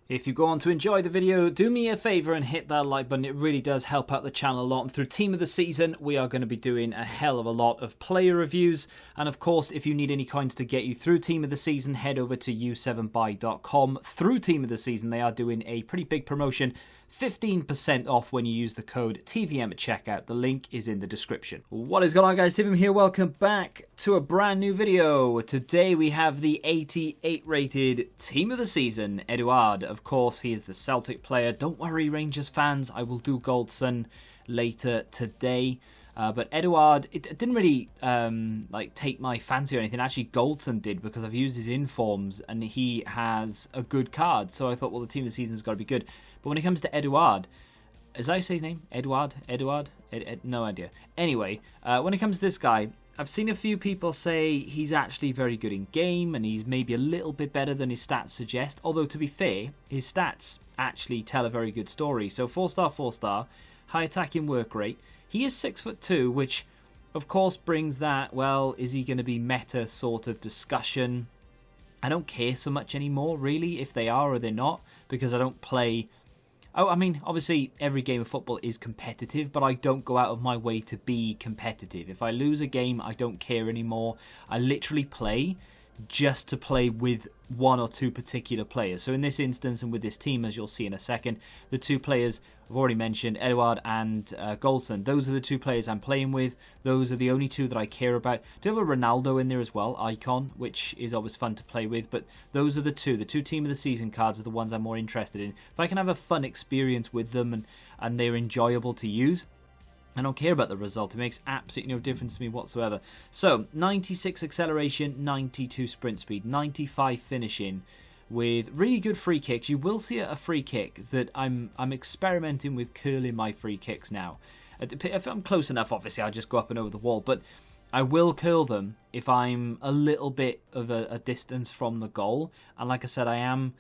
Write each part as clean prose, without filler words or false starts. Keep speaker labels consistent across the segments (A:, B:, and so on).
A: If you go on to enjoy the video, do me a favour and hit that like button. It really does help out the channel a lot. And through Team of the Season, we are going to be doing a hell of a lot of player reviews. And of course, if you need any coins to get you through Team of the Season, head over to u7buy.com. Through Team of the Season, they are doing a pretty big promotion. 15% off when you use the code TVM at checkout. The link is in the description. What is going on, guys? Tim here. Welcome back to a brand new video. Today we have the 88 rated Team of the Season, Edouard. Of course, he is the Celtic player. Don't worry, Rangers fans. I will do Goldson later today. But Edouard, it didn't really take my fancy or anything. Actually, Goldson did, because I've used his informs and he has a good card. So I thought, well, the Team of the Season's got to be good. But when it comes to Edouard, as I say his name, Edouard, no idea. Anyway, when it comes to this guy, I've seen a few people say he's actually very good in game and he's maybe a little bit better than his stats suggest. Although, to be fair, his stats actually tell a very good story. So 4-star, 4-star, high attacking work rate. He is 6'2", which of course brings that, well, is he going to be meta sort of discussion? I don't care so much anymore, really, if they are or they're not, because I don't play... Oh, I mean, obviously, every game of football is competitive, but I don't go out of my way to be competitive. If I lose a game, I don't care anymore. I literally play just to play with one or two particular players. So in this instance, and with this team, as you'll see in a second, the two players I've already mentioned, Edouard and Goldson, those are the two players I'm playing with. Those are the only two that I care about. Do have a Ronaldo in there as well, Icon, which is always fun to play with, but those are the two. The two Team of the Season cards are the ones I'm more interested in. If I can have a fun experience with them and they're enjoyable to use, I don't care about the result. It makes absolutely no difference to me whatsoever. So, 96 acceleration, 92 sprint speed, 95 finishing, with really good free kicks. You will see a free kick that I'm experimenting with curling my free kicks now. If I'm close enough, obviously, I'll just go up and over the wall. But I will curl them if I'm a little bit of a distance from the goal. And like I said, I am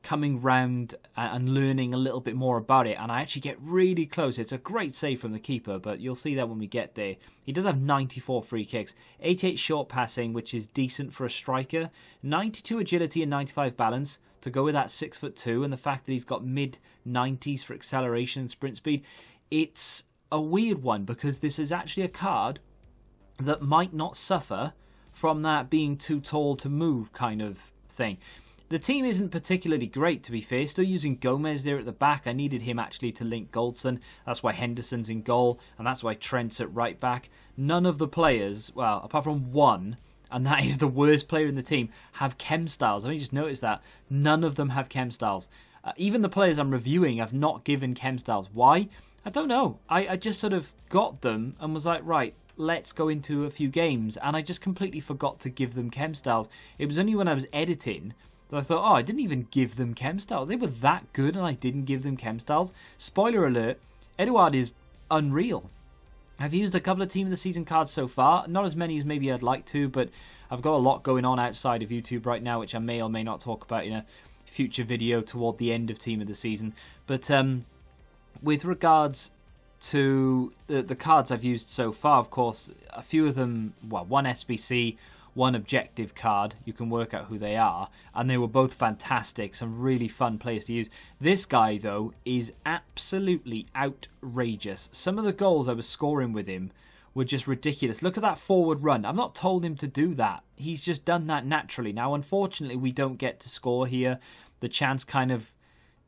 A: coming round and learning a little bit more about it, and I actually get really close. It's a great save from the keeper, but you'll see that when we get there. He does have 94 free kicks, 88 short passing, which is decent for a striker, 92 agility and 95 balance to go with that 6'2", and the fact that he's got mid-90s for acceleration and sprint speed. It's a weird one, because this is actually a card that might not suffer from that being too tall to move kind of thing. The team isn't particularly great, to be fair. Still using Gomez there at the back. I needed him actually to link Goldson. That's why Henderson's in goal, and that's why Trent's at right back. None of the players, well, apart from one, and that is the worst player in the team, have chem styles. I only just noticed that. None of them have chem styles. Even the players I'm reviewing have not given chem styles. Why? I don't know. I just sort of got them and was like, right, let's go into a few games. And I just completely forgot to give them chem styles. It was only when I was editing that I thought, oh, I didn't even give them chem styles. They were that good and I didn't give them chem styles. Spoiler alert, Edouard is unreal. I've used a couple of Team of the Season cards so far. Not as many as maybe I'd like to, but I've got a lot going on outside of YouTube right now, which I may or may not talk about in a future video toward the end of Team of the Season. But with regards to the cards I've used so far, of course, a few of them, well, one SBC, one objective card, you can work out who they are, and they were both fantastic, some really fun players to use. This guy, though, is absolutely outrageous. Some of the goals I was scoring with him were just ridiculous. Look at that forward run. I've not told him to do that. He's just done that naturally. Now, unfortunately, we don't get to score here. The chance kind of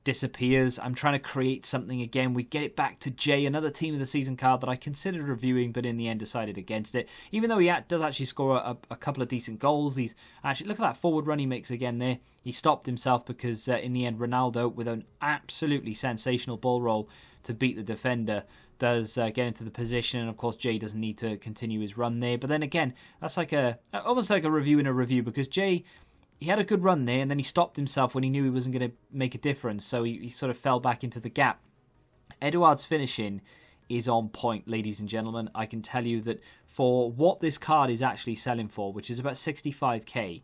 A: disappears. I'm trying to create something again. We get it back to Jay, another Team of the Season card that I considered reviewing, but in the end decided against it. Even though he does actually score a couple of decent goals. He's actually, look at that forward run he makes again there. He stopped himself because in the end Ronaldo, with an absolutely sensational ball roll to beat the defender, does get into the position, and of course Jay doesn't need to continue his run there. But then again, that's like almost like a review in a review, because Jay, he had a good run there, and then he stopped himself when he knew he wasn't going to make a difference, so he sort of fell back into the gap. Edouard's finishing is on point, ladies and gentlemen. I can tell you that for what this card is actually selling for, which is about 65k,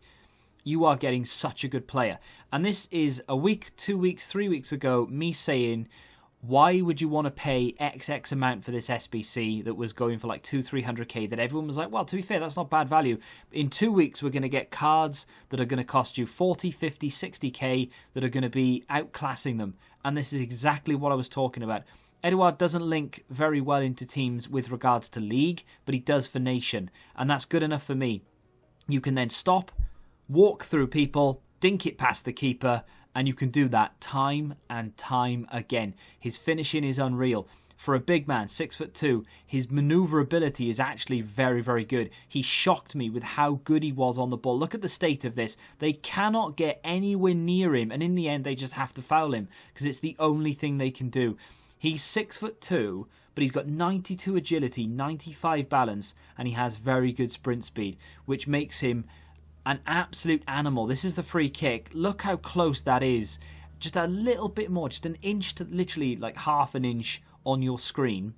A: you are getting such a good player. And this is a week, 2 weeks, 3 weeks ago, me saying, Why would you want to pay XX amount for this SBC that was going for like 200-300k that everyone was like, well, to be fair, that's not bad value. In 2 weeks, we're going to get cards that are going to cost you 40, 50, 60k that are going to be outclassing them. And this is exactly what I was talking about. Edouard doesn't link very well into teams with regards to league, but he does for nation. And that's good enough for me. You can then stop, walk through people, dink it past the keeper, and you can do that time and time again. His finishing is unreal. For a big man, 6'2", his maneuverability is actually very, very good. He shocked me with how good he was on the ball. Look at the state of this. They cannot get anywhere near him, and in the end, they just have to foul him because it's the only thing they can do. He's 6'2", but he's got 92 agility, 95 balance, and he has very good sprint speed, which makes him an absolute animal. This is the free kick. Look how close that is. Just a little bit more, just an inch to literally like half an inch on your screen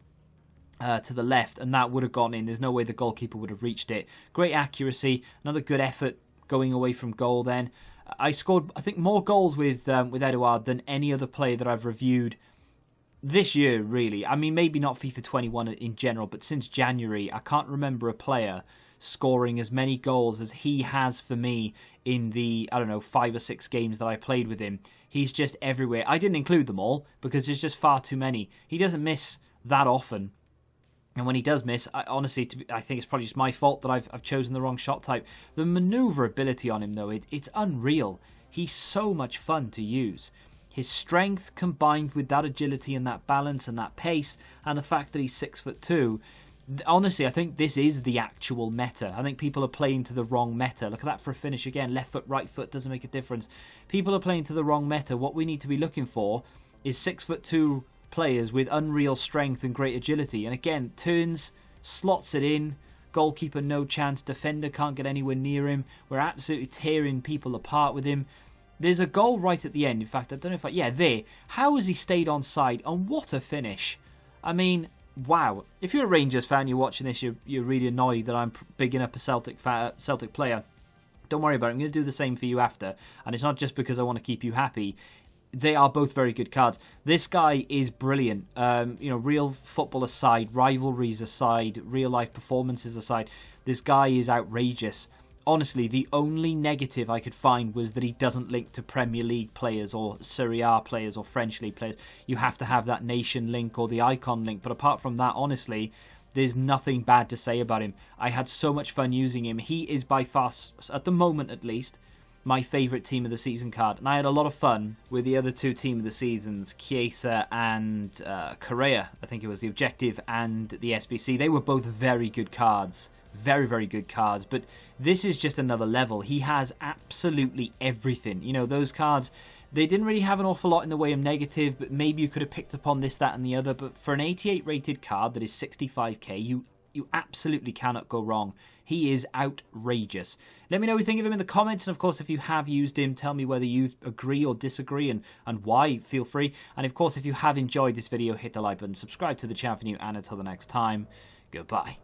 A: to the left, and that would have gone in. There's no way the goalkeeper would have reached it. Great accuracy. Another good effort going away from goal then. I scored, I think, more goals with Edouard than any other player that I've reviewed this year, really. I mean, maybe not FIFA 21 in general, but since January, I can't remember a player scoring as many goals as he has for me in the, I don't know, 5 or 6 games that I played with him. He's just everywhere. I didn't include them all because there's just far too many. He doesn't miss that often. And when he does miss, honestly, I think it's probably just my fault that I've chosen the wrong shot type. The maneuverability on him, though, it's unreal. He's so much fun to use. His strength combined with that agility and that balance and that pace and the fact that he's 6'2", honestly, I think this is the actual meta. I think people are playing to the wrong meta. Look at that for a finish again. Left foot, right foot doesn't make a difference. People are playing to the wrong meta. What we need to be looking for is 6'2" players with unreal strength and great agility. And again, turns, slots it in. Goalkeeper, no chance. Defender can't get anywhere near him. We're absolutely tearing people apart with him. There's a goal right at the end. In fact, I don't know if yeah, there. How has he stayed on side? And what a finish. I mean, wow. If you're a Rangers fan, you're watching this, you're really annoyed that I'm bigging up a Celtic player. Don't worry about it. I'm going to do the same for you after. And it's not just because I want to keep you happy. They are both very good cards. This guy is brilliant. Real football aside, rivalries aside, real life performances aside, this guy is outrageous. Honestly, the only negative I could find was that he doesn't link to Premier League players or Serie A players or French League players. You have to have that nation link or the icon link. But apart from that, honestly, there's nothing bad to say about him. I had so much fun using him. He is by far, at the moment at least, my favourite team of the season card. And I had a lot of fun with the other 2 team of the seasons, Chiesa and Correa. I think it was the Objective and the SBC. They were both very good cards. Very, very good cards. But this is just another level. He has absolutely everything. You know, those cards, they didn't really have an awful lot in the way of negative, but maybe you could have picked up on this, that, and the other. But for an 88 rated card that is 65k, you absolutely cannot go wrong. He is outrageous. Let me know what you think of him in the comments. And of course, if you have used him, tell me whether you agree or disagree and why. Feel free. And of course, if you have enjoyed this video, hit the like button, subscribe to the channel for new, and until the next time, goodbye.